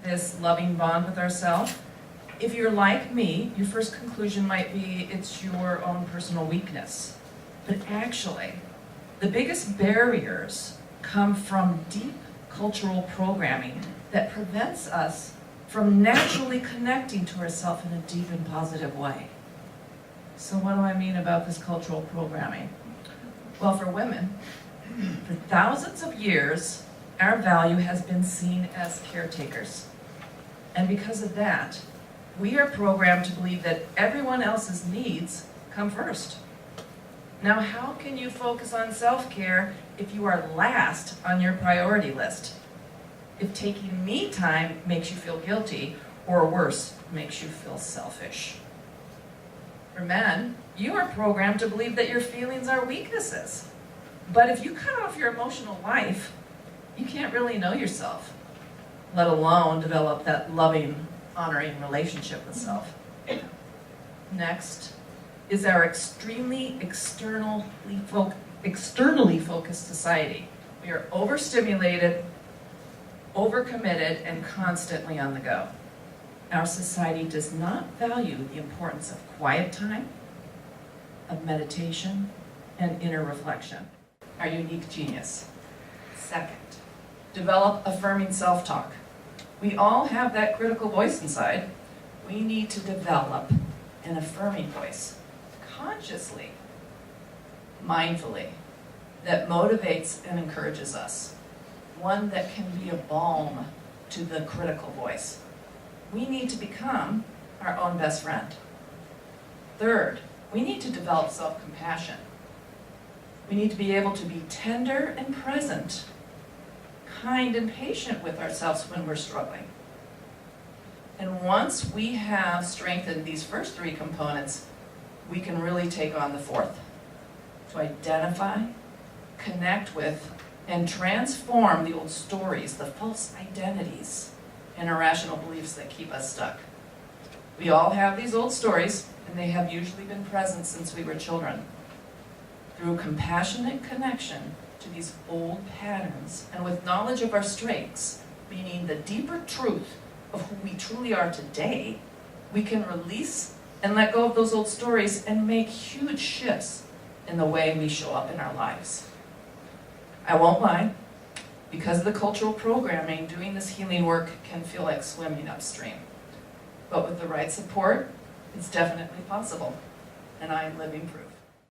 this loving bond with ourselves, if you're like me, your first conclusion might be it's your own personal weakness. But actually, the biggest barriers come from deep cultural programming that prevents us from naturally connecting to ourselves in a deep and positive way. So what do I mean about this cultural programming? Well, for women, for thousands of years, our value has been seen as caretakers. And because of that, we are programmed to believe that everyone else's needs come first. Now, how can you focus on self-care if you are last on your priority list? If taking me time makes you feel guilty, or worse, makes you feel selfish. For men, you are programmed to believe that your feelings are weaknesses. But if you cut off your emotional life, you can't really know yourself, let alone develop that loving, honoring relationship with self. Next is our extremely externally focused society. We are overstimulated, overcommitted, and constantly on the go. Our society does not value the importance of quiet time, of meditation, and inner reflection. Our unique genius. Second, develop affirming self-talk. We all have that critical voice inside. We need to develop an affirming voice, consciously, mindfully, that motivates and encourages us. One that can be a balm to the critical voice. We need to become our own best friend. Third, we need to develop self-compassion. We need to be able to be tender and present, kind and patient with ourselves when we're struggling. And once we have strengthened these first three components, we can really take on the fourth. To identify, connect with, and transform the old stories, the false identities, and irrational beliefs that keep us stuck. We all have these old stories, and they have usually been present since we were children. Through compassionate connection to these old patterns, and with knowledge of our strengths, meaning the deeper truth of who we truly are today, we can release and let go of those old stories and make huge shifts in the way we show up in our lives. I won't lie, because of the cultural programming, doing this healing work can feel like swimming upstream. But with the right support, it's definitely possible, and I'm living proof.